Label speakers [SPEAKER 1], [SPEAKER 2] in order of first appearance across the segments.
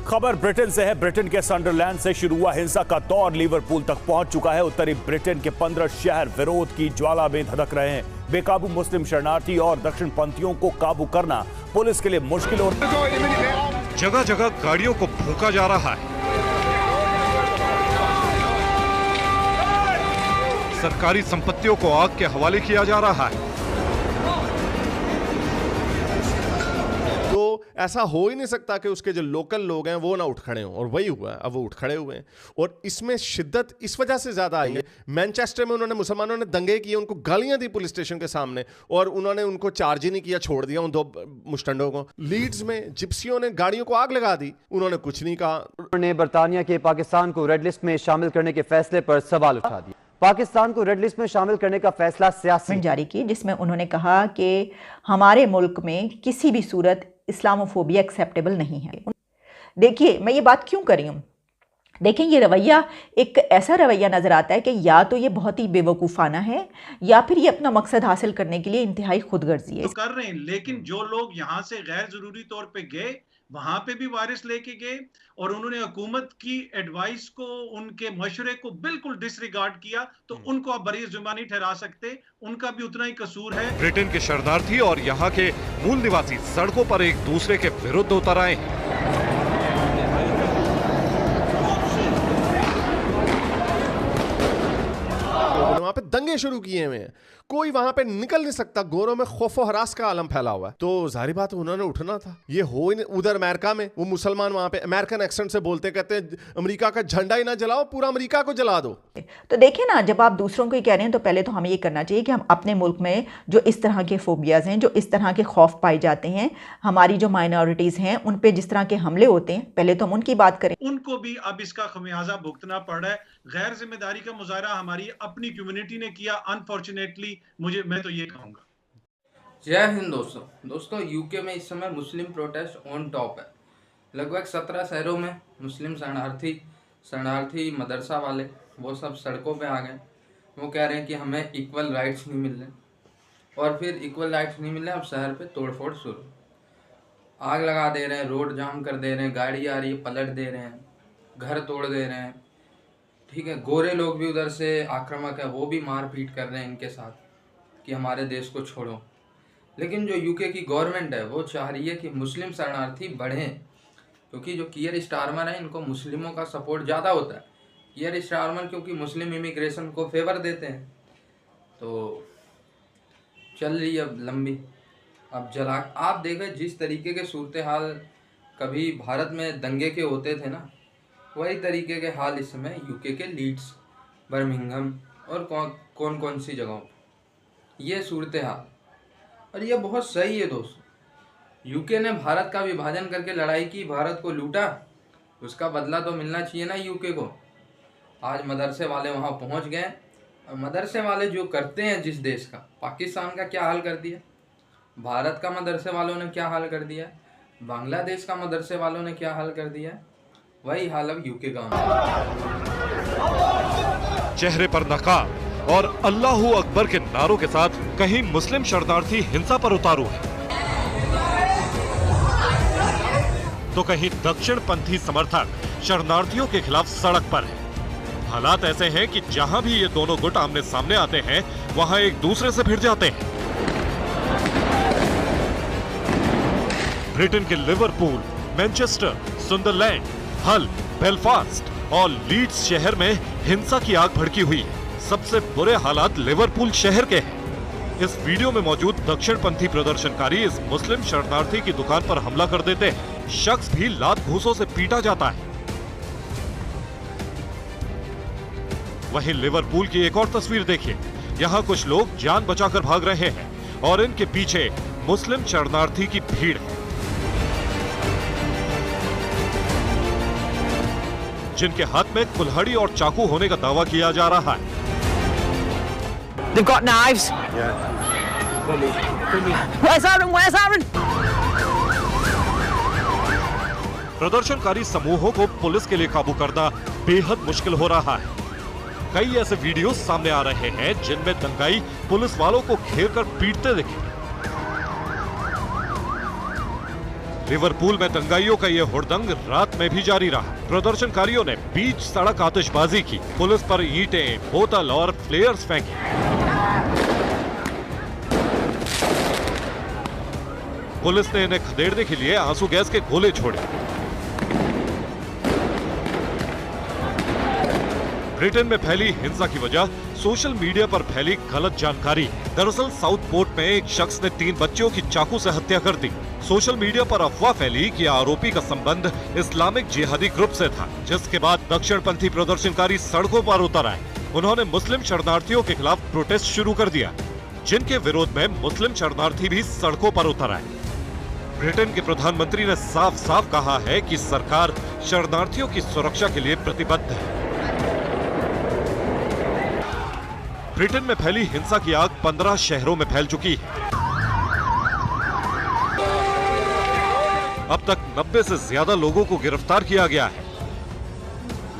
[SPEAKER 1] खबर ब्रिटेन से है। ब्रिटेन के सनडरलैंड से शुरू हुआ हिंसा का दौर लिवरपूल तक पहुंच चुका है। उत्तरी ब्रिटेन के 15 शहर विरोध की ज्वाला में धधक रहे हैं। बेकाबू मुस्लिम शरणार्थी और दक्षिण पंथियों को काबू करना पुलिस के लिए मुश्किल हो रहा है।
[SPEAKER 2] जगह जगह गाड़ियों को फूंका जा रहा है। सरकारी संपत्तियों को आग के हवाले किया जा रहा है।
[SPEAKER 3] तो ऐसा हो ही नहीं सकता कि उसके जो लोकल लोग हैं वो ना उठ खड़े हों, और वही हुआ है। अब वो उठ खड़े हुए हैं और इसमें शिद्दत इस वजह से ज्यादा आई है। मैनचेस्टर में उन्होंने मुसलमानों ने दंगे किए, उनको गालियां दी पुलिस स्टेशन के सामने, और उन्होंने उनको चार्ज ही नहीं किया, छोड़ दिया उन 2 मुश्तंडों को। लीड्स में जिप्सियों ने गाड़ियों को आग लगा दी, उन्होंने कुछ नहीं कहा।
[SPEAKER 4] उन्होंने बरतानिया के पाकिस्तान को रेड लिस्ट में शामिल करने के फैसले पर सवाल उठा दिया। पाकिस्तान को रेड लिस्ट में शामिल करने का फैसला सियासी
[SPEAKER 5] जारी की, जिसमें उन्होंने कहा कि हमारे मुल्क में किसी भी सूरत इस्लामोफोबिया एक्सेप्टेबल नहीं है। देखिए, मैं ये बात क्यों कर रही हूँ, देखें ये रवैया एक ऐसा रवैया नज़र आता है कि या तो ये बहुत ही बेवकूफ़ाना है या फिर ये अपना मकसद हासिल करने के लिए इंतहाई खुदगर्जी है।
[SPEAKER 6] तो कर रहे हैं, लेकिन जो लोग यहाँ से गैर ज़रूरी तौर पे गए वहां पे भी वायरस लेके गए और उन्होंने हुकूमत की एडवाइस को, उनके मशवरे को बिल्कुल डिसरिगार्ड किया, तो उनको आप बरी जुर्मानी ठहरा सकते, उनका भी उतना ही कसूर है।
[SPEAKER 2] ब्रिटेन के शरणार्थी और यहाँ के मूल निवासी सड़कों पर एक दूसरे के विरुद्ध उतर आए हैं।
[SPEAKER 3] वहां पे दंगे शुरू किए हुए हैं, कोई वहां पे निकल नहीं सकता। गोरों में खौफो हरास का आलम फैला हुआ है। तो जाहिर बात है उन्होंने उठना था। ये हो ही नहीं। उधर अमेरिका में वो मुसलमान वहां पे अमेरिकन एक्सेंट से बोलते, कहते हैं अमेरिका का झंडा ही ना जलाओ, पूरा अमेरिका को जला दो।
[SPEAKER 5] तो देखिए ना, जब आप दूसरों को ही कह रहे हैं तो पहले तो हमें ये करना चाहिए कि हम अपने मुल्क में जो इस तरह के फोबियाज हैं, जो इस तरह के खौफ पाए जाते हैं, हमारी जो माइनॉरिटीज हैं उन पे जिस तरह के हमले होते हैं, पहले तो हम उनकी बात करें।
[SPEAKER 6] उनको भी अब इसका खमियाजा भुगतना पड़ रहा है। गैर जिम्मेदारी का मुजाहरा हमारी अपनी कम्युनिटी ने किया, अनफॉर्चुनेटली। मैं तो ये कहूंगा।
[SPEAKER 7] जय हिंद दोस्तों, यूके में इस समय मुस्लिम प्रोटेस्ट ऑन टॉप है। लगभग 17 शहरों में मुस्लिम शरणार्थी मदरसा वाले वो सब सड़कों पे आ गए। वो कह रहे हैं कि हमें इक्वल राइट्स नहीं मिल रहे, और फिर इक्वल राइट्स नहीं मिल रहे, अब शहर पे तोड़फोड़ शुरू, आग लगा दे रहे हैं, रोड जाम कर दे रहे हैं, गाड़ी आ रही है पलट दे रहे हैं, घर तोड़ दे रहे हैं। ठीक है, गोरे लोग भी उधर से आक्रामक है, वो भी मारपीट कर रहे हैं इनके साथ कि हमारे देश को छोड़ो। लेकिन जो यूके की गवर्नमेंट है वो चाह रही है कि मुस्लिम शरणार्थी बढ़ें, क्योंकि जो कीयर स्टारमर है इनको मुस्लिमों का सपोर्ट ज़्यादा होता है। कीयर स्टारमर क्योंकि मुस्लिम इमिग्रेशन को फेवर देते हैं। तो चल रही अब लंबी, अब जला आप देखें जिस तरीके के सूरत हाल कभी भारत में दंगे के होते थे ना, वही तरीके के हाल इस समय यूके के लीड्स, बर्मिंघम और कौन कौन सी जगहों पर ये सूरत हाल। और ये बहुत सही है दोस्तों। यूके ने भारत का विभाजन करके लड़ाई की, भारत को लूटा, उसका बदला तो मिलना चाहिए ना यूके को। आज मदरसे वाले वहाँ पहुँच गए, और मदरसे वाले जो करते हैं जिस देश का, पाकिस्तान का क्या हाल कर दिया, भारत का मदरसे वालों ने क्या हाल कर दिया, बांग्लादेश का मदरसे वालों ने क्या हाल कर दिया, वही हाल अब यूके का।
[SPEAKER 2] चेहरे पर नकाब और अल्लाहू अकबर के नारों के साथ कहीं मुस्लिम शरणार्थी हिंसा पर उतारू है, तो कहीं दक्षिण पंथी समर्थक शरणार्थियों के खिलाफ सड़क पर है। हालात ऐसे हैं कि जहां भी ये दोनों गुट आमने सामने आते हैं वहां एक दूसरे से भिड़ जाते हैं। ब्रिटेन के लिवरपूल, मैनचेस्टर, सुंदरलैंड, हल, बेलफास्ट और लीड्स शहर में हिंसा की आग भड़की हुई है। सबसे बुरे हालात लिवरपूल शहर के हैं। इस वीडियो में मौजूद दक्षिणपंथी प्रदर्शनकारी इस मुस्लिम शरणार्थी की दुकान पर हमला कर देते हैं। शख्स भी लात घूंसों से पीटा जाता है। वहीं लिवरपूल की एक और तस्वीर देखिए। यहाँ कुछ लोग जान बचाकर भाग रहे हैं और इनके पीछे मुस्लिम शरणार्थी की भीड़ है, जिनके हाथ में कुल्हाड़ी और चाकू होने का दावा किया जा रहा है।
[SPEAKER 8] They've got knives.
[SPEAKER 3] Yeah.
[SPEAKER 8] Where's Aaron? Where's Aaron?
[SPEAKER 2] प्रदर्शनकारी समूहों को पुलिस के लिए काबू करना बेहद मुश्किल हो रहा है। कई ऐसे वीडियो सामने आ रहे हैं जिनमें दंगाई पुलिस वालों को घेर कर पीटते दिखे। लिवरपूल में दंगाइयों का ये हुड़दंग रात में भी जारी रहा। प्रदर्शनकारियों ने बीच सड़क आतिशबाजी की, पुलिस पर ईंटें, बोतल और फ्लेयर्स फेंके। पुलिस ने इन्हें खदेड़ने के लिए आंसू गैस के गोले छोड़े। ब्रिटेन में फैली हिंसा की वजह सोशल मीडिया पर फैली गलत जानकारी है। दरअसल साउथ पोर्ट में एक शख्स ने 3 बच्चियों की चाकू से हत्या कर दी। सोशल मीडिया पर अफवाह फैली कि आरोपी का संबंध इस्लामिक जिहादी ग्रुप से था, जिसके बाद दक्षिणपंथी प्रदर्शनकारी सड़कों पर उतर आए। उन्होंने मुस्लिम शरणार्थियों के खिलाफ प्रोटेस्ट शुरू कर दिया, जिनके विरोध में मुस्लिम शरणार्थी भी सड़कों पर उतर आए। ब्रिटेन के प्रधानमंत्री ने साफ साफ कहा है कि सरकार शरणार्थियों की सुरक्षा के लिए प्रतिबद्ध है। ब्रिटेन में फैली हिंसा की आग 15 शहरों में फैल चुकी है। अब तक 90 से ज्यादा लोगों को गिरफ्तार किया गया है,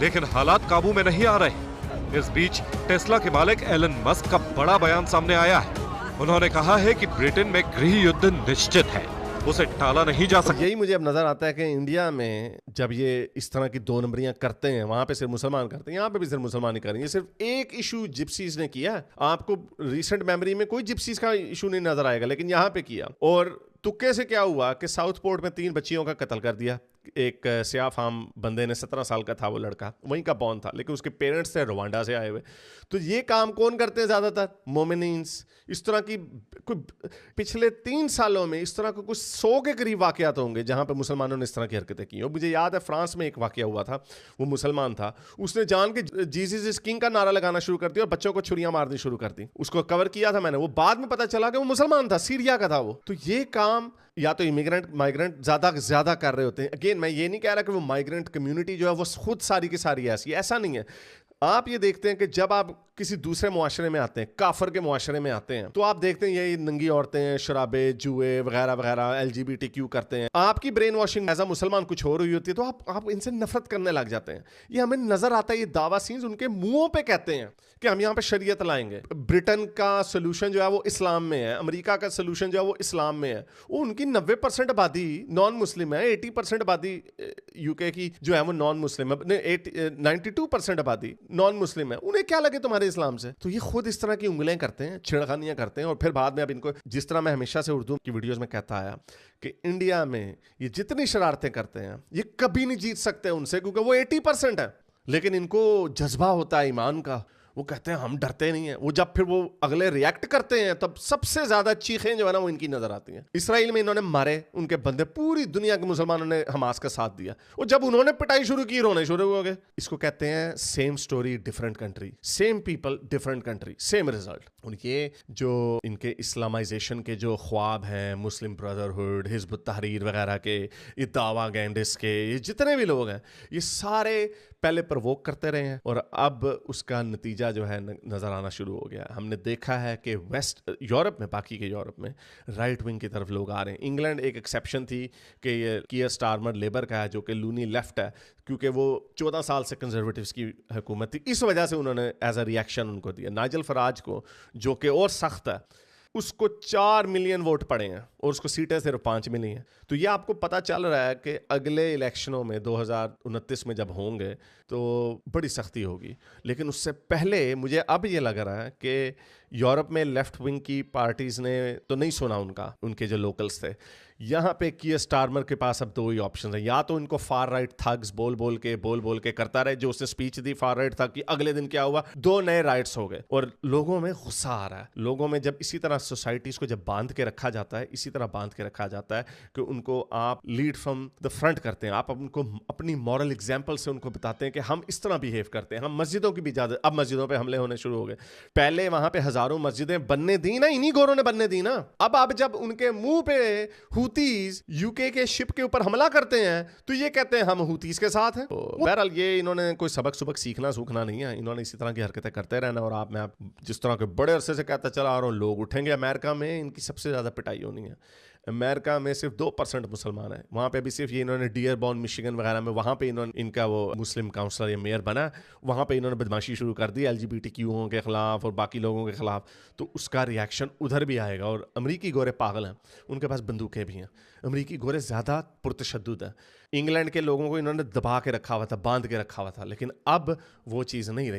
[SPEAKER 2] लेकिन हालात काबू में नहीं आ रहे। इस बीच टेस्ला के मालिक एलन मस्क का बड़ा बयान सामने आया है। उन्होंने कहा है कि ब्रिटेन में गृह युद्ध निश्चित है, उसे टाला नहीं जा सकता।
[SPEAKER 3] यही मुझे अब नजर आता है कि इंडिया में जब ये इस तरह की 2 नंबरियां करते हैं, वहां पे सिर्फ मुसलमान करते हैं, यहाँ पे भी सिर्फ मुसलमान ही करेंगे। सिर्फ एक इशू जिप्सीज ने किया, आपको रिसेंट मेमोरी में कोई जिप्सीज का इशू नहीं नजर आएगा, लेकिन यहाँ पे किया। और तुक्के से क्या हुआ कि साउथ पोर्ट में 3 बच्चियों का कत्ल कर दिया। एक सियाह फाम बंदे ने, 17 साल का था वो लड़का, वहीं का बॉर्न था, लेकिन उसके पेरेंट्स थे रवांडा से आए हुए। तो ये काम कौन करते हैं ज्यादातर? मोमिनीन्स। इस तरह की पिछले 3 सालों में इस तरह के कुछ 100 के करीब वाकयात होंगे जहां पे मुसलमानों ने इस तरह की हरकतें की। और मुझे याद है फ्रांस में एक वाकया हुआ था, वो मुसलमान था, उसने जान के जीसस इज किंग का नारा लगाना शुरू कर दिया और बच्चों को छुरियां मारनी शुरू कर दी। उसको कवर किया था मैंने, वो बाद में पता चला कि वो मुसलमान था, सीरिया का था वो। तो ये काम या तो इमिग्रेंट माइग्रेंट ज्यादा कर रहे होते हैं। अगेन मैं ये नहीं कह रहा कि वो माइग्रेंट कम्युनिटी जो है वो खुद सारी की सारी ऐसी, ऐसा नहीं है। आप ये देखते हैं कि जब आप किसी दूसरे मुआशरे में आते हैं, काफर के मुआशरे में आते हैं, तो आप देखते हैं ये नंगी औरतें, शराबे, जुए वगैरह वगैरह, LGBTQ करते हैं। आपकी ब्रेन वॉशिंग एज अ मुसलमान कुछ हो रही होती है, तो आप इनसे नफरत करने लग जाते हैं। ये हमें नजर आता है, ये दावा सीन्स उनके मुंहों पे कहते हैं कि हम यहाँ पे शरीयत लाएंगे। ब्रिटेन का सोल्यूशन जो है वो इस्लाम में है, अमेरिका का सोल्यूशन जो है वो इस्लाम में है। वो उनकी 90% आबादी नॉन मुस्लिम है, 80% आबादी UK की जो है वो नॉन मुस्लिम है, 92% आबादी नॉन मुस्लिम है। उन्हें क्या लगे तुम्हारे इस्लाम से? तो ये खुद इस तरह की उंगलियां करते हैं, छिड़खानियां करते हैं, और फिर बाद में अब इनको, जिस तरह मैं हमेशा से उर्दू की वीडियोस में कहता आया कि इंडिया में ये जितनी शरारतें करते हैं ये कभी नहीं जीत सकते उनसे, क्योंकि वो 80% है, लेकिन इनको जज्बा होता है ईमान का। वो कहते हैं हम डरते नहीं है। वो जब फिर वो अगले रिएक्ट करते हैं तब सबसे ज्यादा चीखें जो है ना वो इनकी नजर आती हैं। इसराइल में इन्होंने मारे उनके बंदे, पूरी दुनिया के मुसलमानों ने हमास का साथ दिया। और जब उन्होंने पिटाई शुरू की, रोने शुरू हो गए। इसको कहते हैं same story different country, same people different country, same result. उनके जो इनके इस्लामाइजेशन के जो ख्वाब हैं, मुस्लिम ब्रदरहुड, हिजबुत तहरीर वगैरह के, ये दावा गैंडिस के, ये जितने भी लोग हैं, ये सारे पहले प्रवोक करते रहे हैं और अब उसका नतीजा जो है नजर आना शुरू हो गया। हमने देखा है कि वेस्ट यूरोप में, बाकी के यूरोप में राइट विंग की तरफ लोग आ रहे हैं। इंग्लैंड एक एक्सेप्शन थी कि ये कीयर स्टारमर लेबर का है, जो कि लूनी लेफ्ट है, क्योंकि वो 14 साल से कंजर्वेटिव्स की हुकूमत थी, इस वजह से उन्होंने एज अ रिएक्शन उनको दिया। नाइजल फराज को, जो कि और सख्त है, उसको 4 मिलियन वोट पड़े हैं और उसको सीटें सिर्फ 5 मिली हैं। तो ये आपको पता चल रहा है कि अगले इलेक्शनों में 2029 में जब होंगे तो बड़ी सख्ती होगी। लेकिन उससे पहले मुझे अब ये लग रहा है कि यूरोप में लेफ्ट विंग की पार्टीज़ ने तो नहीं सुना उनके जो लोकल्स थे। यहाँ पे कीयर स्टारमर के पास अब 2 ही ऑप्शन है, या तो इनको फार राइट थग्स बोल बोल के करता रहे, जो उसने स्पीच दी फार राइट थग की, अगले दिन क्या हुआ, 2 नए राइट्स हो गए और लोगों में गुस्सा आ रहा है। लोगों में जब इसी तरह सोसाइटीज़ को जब बांध के रखा जाता है, इसी तरह बांध के रखा जाता है कि उनको आप लीड फ्रॉम द फ्रंट करते हैं, आप उनको अपनी मॉरल एग्जाम्पल से उनको बताते हैं कि हम इस तरह बिहेव करते हैं। हम मस्जिदों की भी इजाजत, अब मस्जिदों पर हमले होने शुरू हो गए। पहले वहाँ पे हज़ारों मस्जिदें बनने दी ना, इन्हीं गोरों ने बनने दी ना। अब जब उनके मुंह पे हुतीज यूके के शिप के ऊपर हमला करते हैं तो ये कहते हैं हम हुतीज के साथ हैं। तो बहरहाल ये इन्होंने कोई सबक सीखना नहीं है, इन्होंने इसी तरह की हरकतें करते रहना। और मैं जिस तरह के बड़े अरसे से कहता चला आ रहा हूँ, लोग उठेंगे अमेरिका में, इनकी सबसे ज़्यादा पिटाई होनी है। अमेरिका में सिर्फ 2% मुसलमान है, वहाँ पे भी सिर्फ ये इन्होंने डियरबॉर्न मिशिगन वगैरह में, वहाँ पे इन्होंने इनका वो मुस्लिम काउंसलर या मेयर बना, वहाँ पे इन्होंने बदमाशी शुरू कर दी LGBTQ के खिलाफ और बाकी लोगों के खिलाफ, तो उसका रिएक्शन उधर भी आएगा। और अमरीकी गोरे पागल हैं, उनके पास बंदूकें भी हैं, अमरीकी गोरे ज़्यादा पुरतशद्दुद हैं। इंग्लैंड के लोगों को इन्होंने दबा के रखा हुआ था, बांध के रखा हुआ था, लेकिन अब वो चीज़ नहीं रही।